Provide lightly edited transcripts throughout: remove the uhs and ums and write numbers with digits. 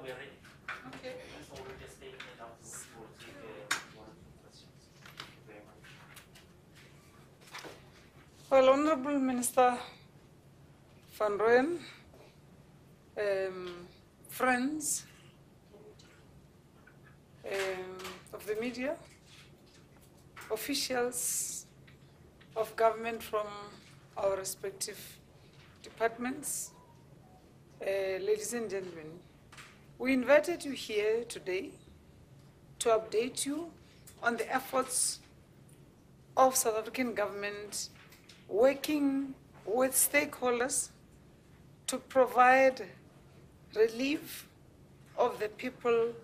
we are ready. Okay. So we're just taking it out for one or two questions. Thank you very much. Well, Honorable Minister Van Rooyen, friends of the media, officials of government from our respective departments, ladies and gentlemen, we invited you here today to update you on the efforts of South African government working with stakeholders to provide relief of the people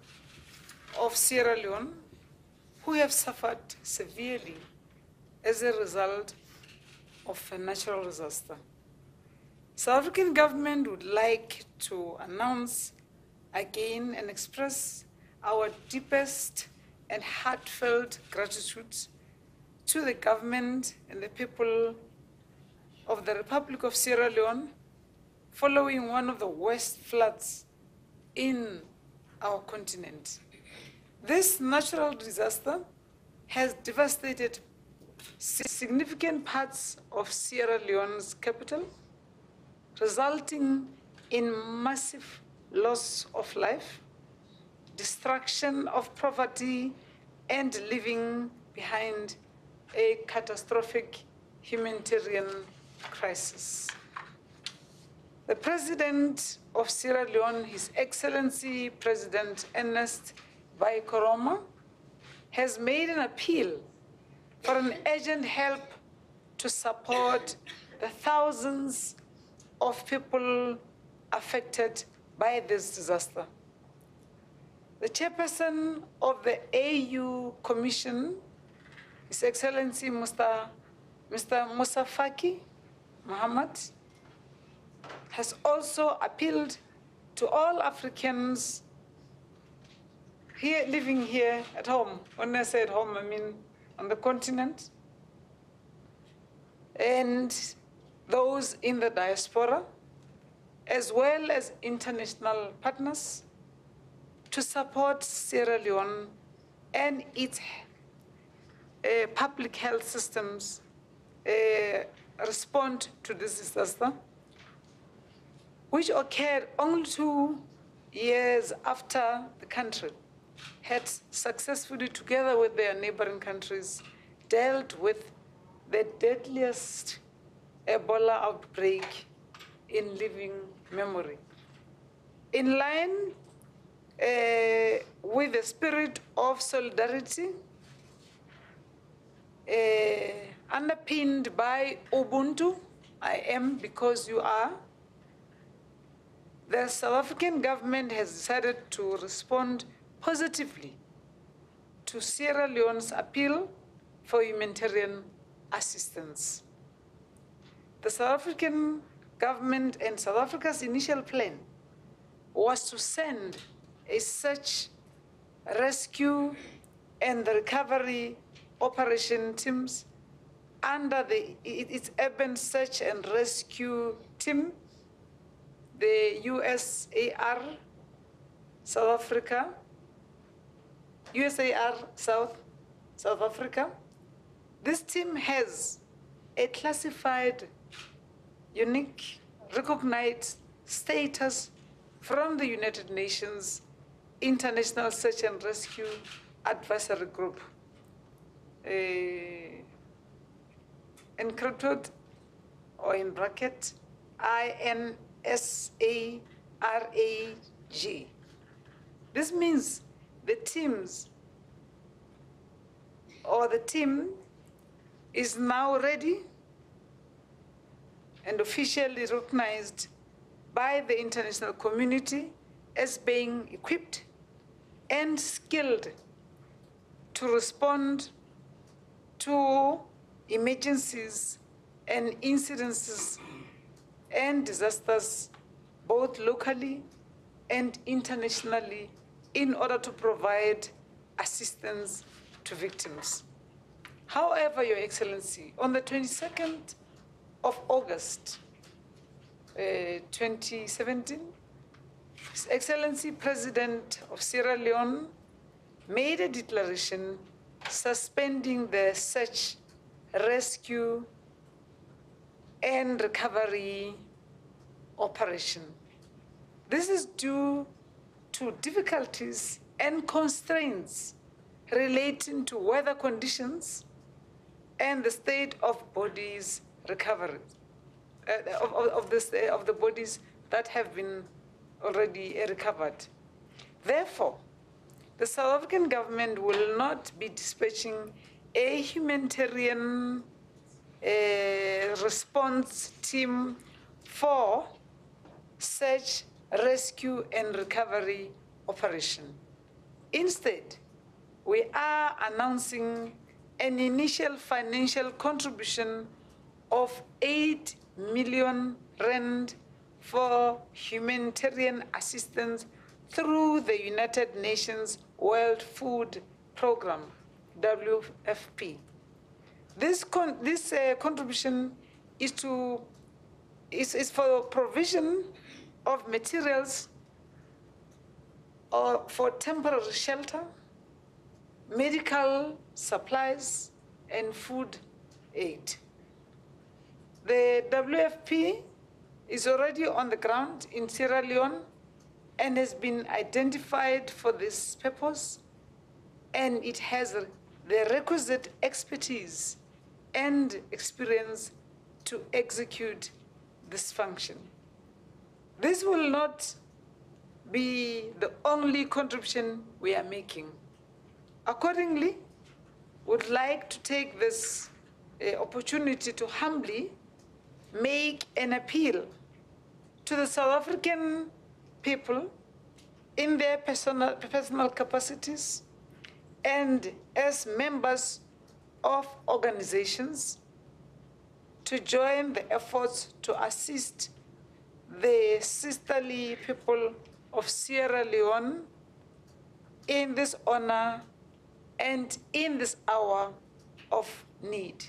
of Sierra Leone who have suffered severely as a result of a natural disaster. South African government would like to announce again and express our deepest and heartfelt gratitude to the government and the people of the Republic of Sierra Leone following one of the worst floods in our continent. This natural disaster has devastated significant parts of Sierra Leone's capital, resulting in massive loss of life, destruction of property, and leaving behind a catastrophic humanitarian crisis. The President of Sierra Leone, His Excellency President Ernest Bai Koroma, has made an appeal for an urgent help to support the thousands of people affected by this disaster. The chairperson of the AU Commission, His Excellency Mr. Musa Faki Muhammad, has also appealed to all Africans here, living here at home. When I say at home, I mean on the continent, and those in the diaspora, as well as international partners, to support Sierra Leone and its public health systems respond to this disaster, which occurred only 2 years after the country had successfully, together with their neighboring countries, dealt with the deadliest Ebola outbreak in living memory. In line with the spirit of solidarity, underpinned by Ubuntu, I am because you are, the South African government has decided to respond positively to Sierra Leone's appeal for humanitarian assistance. The South African government and South Africa's initial plan was to send a search, rescue, and recovery operation teams under its urban search and rescue team, the USAR South Africa, USAR South Africa. This team has a classified, unique, recognized status from the United Nations International Search and Rescue Advisory Group, encrypted, or in bracket, INSARAG. This means the teams, or the team, is now ready and officially recognized by the international community as being equipped and skilled to respond to emergencies and incidences and disasters, both locally and internationally, in order to provide assistance to victims. However, Your Excellency, on the 22nd of August 2017, His Excellency President of Sierra Leone made a declaration suspending the search, rescue, and recovery operation. This is due to difficulties and constraints relating to weather conditions and the state of bodies recovery, of the bodies that have been already recovered. Therefore, the South African government will not be dispatching a humanitarian response team for search, rescue, and recovery operation. Instead, we are announcing an initial financial contribution of 8 million rand for humanitarian assistance through the United Nations World Food Programme, WFP. This contribution is for provision of materials for temporary shelter, medical supplies, and food aid. The WFP is already on the ground in Sierra Leone and has been identified for this purpose, and it has the requisite expertise and experience to execute this function. This will not be the only contribution we are making. Accordingly, would like to take this opportunity to humbly make an appeal to the South African people in their personal capacities and as members of organizations to join the efforts to assist the sisterly people of Sierra Leone in this honor and in this hour of need.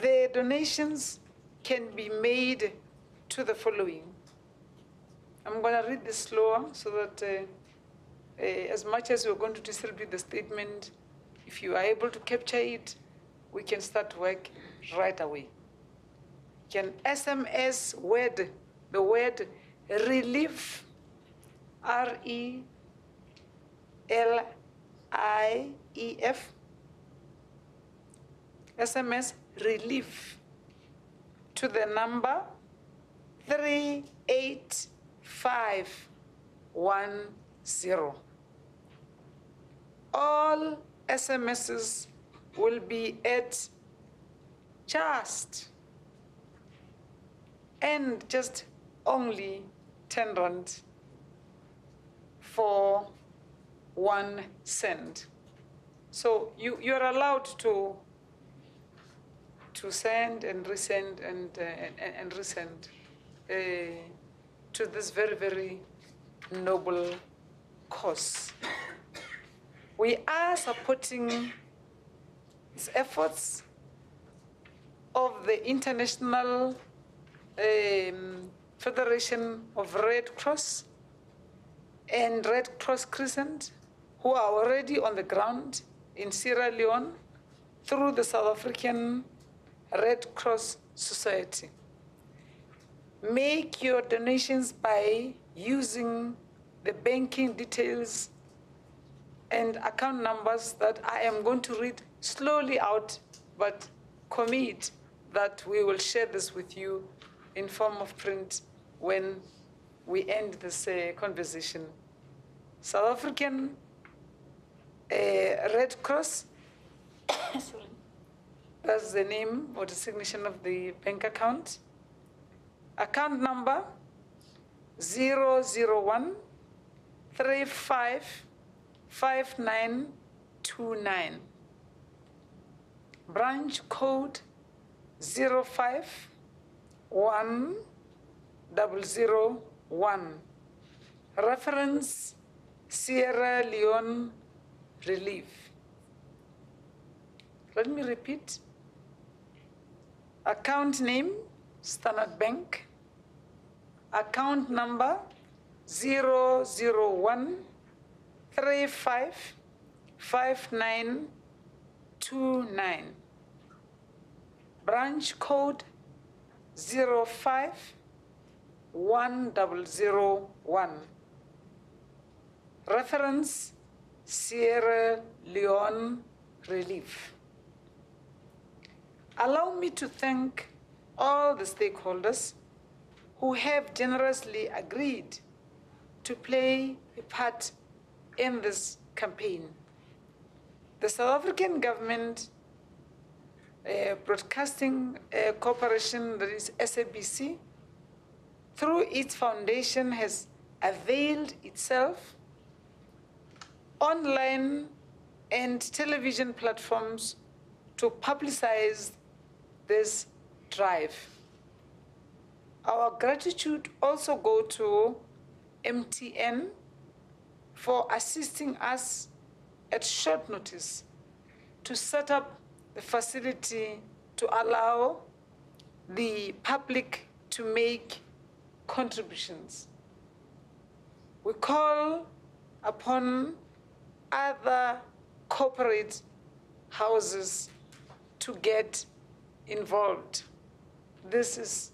The donations can be made to the following. I'm going to read this slower so that as much as we're going to distribute the statement, if you are able to capture it, we can start work right away. You can SMS the word relief, RELIEF, SMS relief to the number 38510. All SMSs will be at just only 10 rand for 1 cent. So you're allowed to send and resend and resend to this very, very noble cause. We are supporting these efforts of the International Federation of Red Cross and Red Cross Crescent, who are already on the ground in Sierra Leone through the South African Red Cross Society. Make your donations by using the banking details and account numbers that I am going to read slowly out, but commit that we will share this with you in form of print when we end this conversation. South African Red Cross, sorry. That's the name or designation of the bank account. Account number 001 35 5929. Branch code 051001. Reference Sierra Leone Relief. Let me repeat. Account name, Standard Bank. account number 001355929, branch code 051001, reference Sierra Leone Relief. Allow me to thank all the stakeholders who have generously agreed to play a part in this campaign. The South African government Broadcasting Corporation, that is SABC, through its foundation has availed itself online and television platforms to publicize this drive. Our gratitude also go to MTN for assisting us at short notice to set up the facility to allow the public to make contributions. We call upon other corporate houses to get involved. This is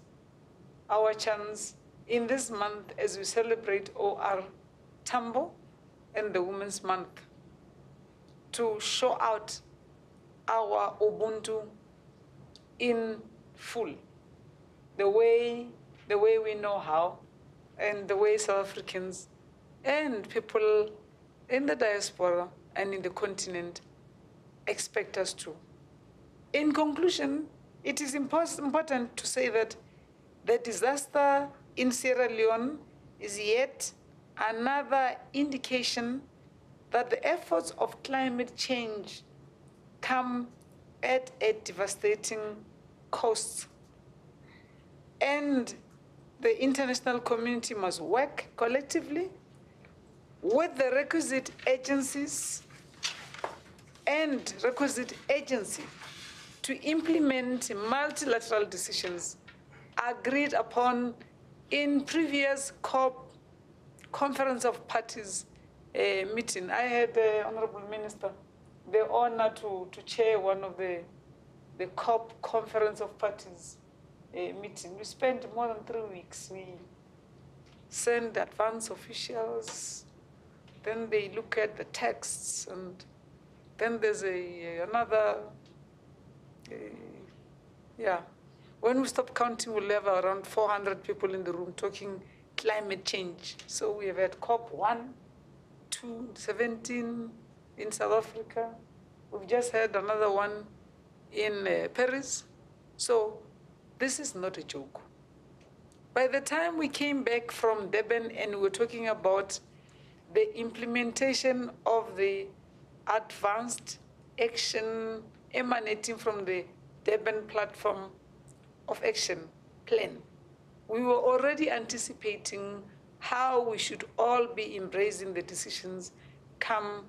our chance in this month as we celebrate OR Tambo and the Women's Month to show out our Ubuntu in full, the way we know how, and the way South Africans and people in the diaspora and in the continent expect us to. In conclusion, it is important to say that the disaster in Sierra Leone is yet another indication that the efforts of climate change come at a devastating cost. And the international community must work collectively with the requisite agencies and requisite agency to implement multilateral decisions agreed upon in previous COP, Conference of Parties meeting. I had the Honorable Minister the honor to chair one of the COP, Conference of Parties meeting. We spent more than 3 weeks. We send advance officials, then they look at the texts, and then there's another, yeah. When we stop counting, we'll have around 400 people in the room talking climate change. So we have had COP 1, 2, 17 in South Africa. We've just had another one in Paris. So this is not a joke. By the time we came back from Durban and we were talking about the implementation of the advanced action emanating from the Durban Platform of Action plan, we were already anticipating how we should all be embracing the decisions come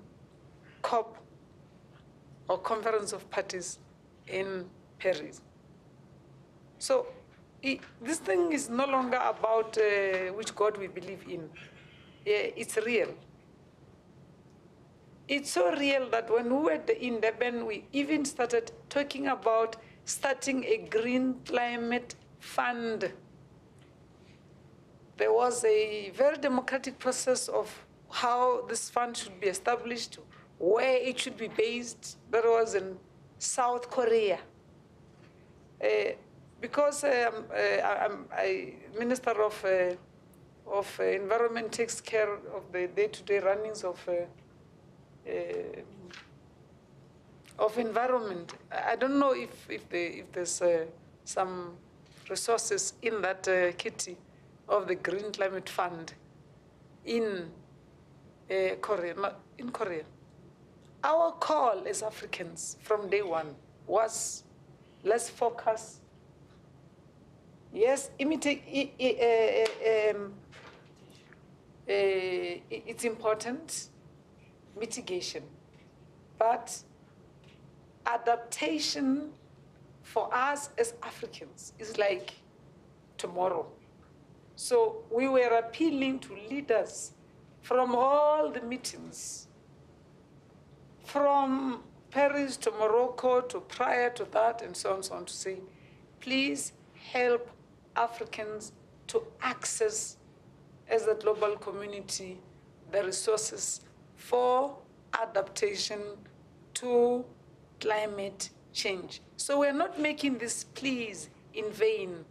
COP, or Conference of Parties in Paris. So this thing is no longer about which God we believe in. Yeah, it's real. It's so real that when we were in Durban, we even started talking about starting a green climate fund. There was a very democratic process of how this fund should be established, where it should be based. That was in South Korea. Because I'm Minister of Environment, takes care of the day-to-day runnings of environment. I don't know if there's some resources in that kitty of the Green Climate Fund in Korea. In Korea, our call as Africans from day one was, let's focus. Yes, it's important, mitigation, but adaptation for us as Africans is like tomorrow. So we were appealing to leaders from all the meetings, from Paris to Morocco to prior to that and so on, to say, please help Africans to access, as a global community, the resources for adaptation to climate change. So we're not making these pleas in vain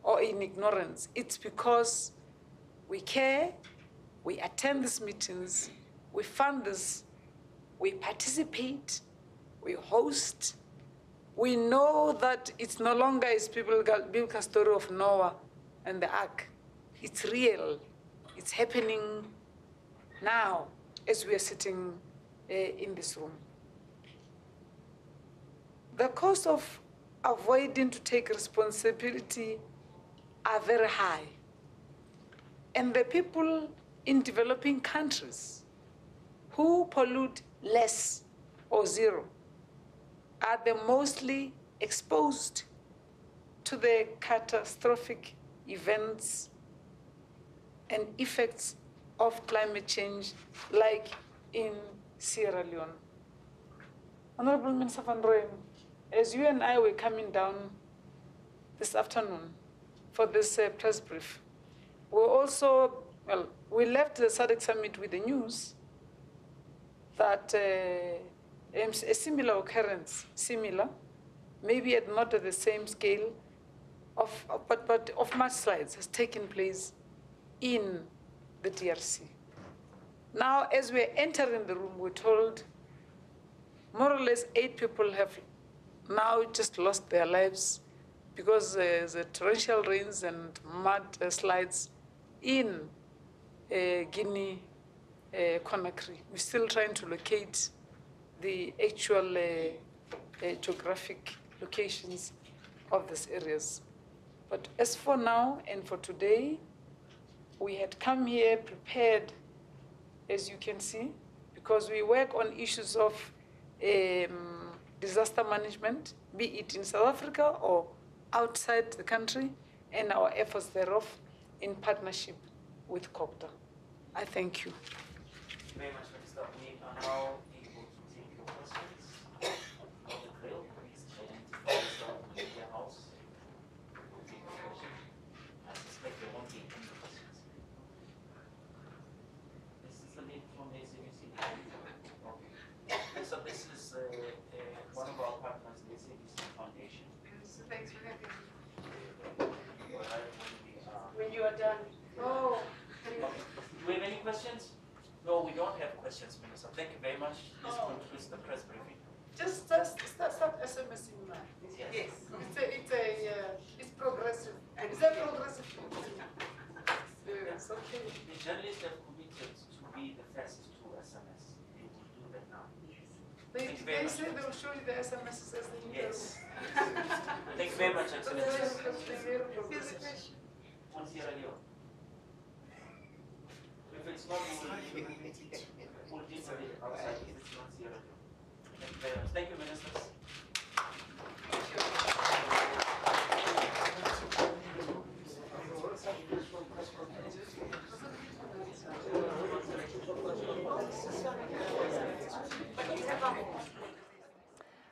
or in ignorance. It's because we care, we attend these meetings, we fund this, we participate, we host. We know that it's no longer is biblical story of Noah and the ark. It's real. It's happening now as we are sitting in this room. The cost of avoiding to take responsibility are very high. And the people in developing countries who pollute less or zero are the mostly exposed to the catastrophic events and effects of climate change, like in Sierra Leone. Honorable Minister Van Rooyen, as you and I were coming down this afternoon for this press brief, we also, well, we left the SADC summit with the news that a similar occurrence, maybe not at the same scale, but of mudslides has taken place in the DRC. Now, as we're entering the room, we're told more or less 8 people have now just lost their lives because the torrential rains and mudslides in Guinea, Conakry. We're still trying to locate the actual geographic locations of these areas. But as for now and for today, we had come here prepared, as you can see, because we work on issues of disaster management, be it in South Africa or outside the country, and our efforts thereof in partnership with COPTA. I thank you. Thank you very much, Minister. We are now able to take your questions. On the drill, please identify yourself in your house. We'll take your question. I suspect there won't be any questions. This is the link from the SABC. Okay. So this is one of our partners, the SABC Foundation. So thanks for having me. When you are done. Oh. Okay. Do we have any questions? No, we don't have questions, Minister. Thank you very much. This concludes the press briefing. Just start SMSing now. Yes. It's progressive. It's a progressive. Yes, okay. The journalists have committed to be the first to SMS. They will do that now. They say they will show you the SMSs as they need. Yes. Thank you very much, Excellency. Here's a question. On Sierra Leone. If it's not, we'll deal with it outside. If it's not Sierra Leone. Thank you very much. Thank you, ministers.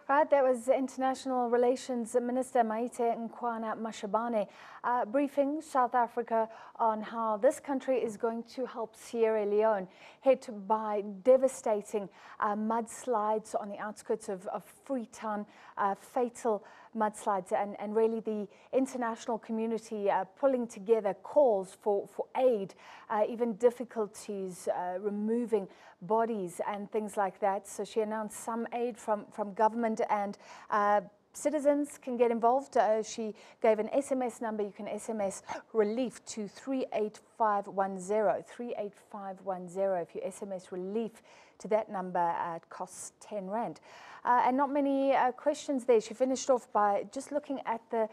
Right, that was International Relations Minister Maite Nkoana-Mashabane briefing South Africa on how this country is going to help Sierra Leone hit by devastating mudslides on the outskirts of Freetown, fatal mudslides, and really the international community pulling together calls for aid, even difficulties removing bodies and things like that. So she announced some aid from government, and citizens can get involved. She gave an SMS number. You can SMS relief to 38510. 38510. If you SMS relief to that number, it costs 10 Rand. And not many questions there. She finished off by just looking at the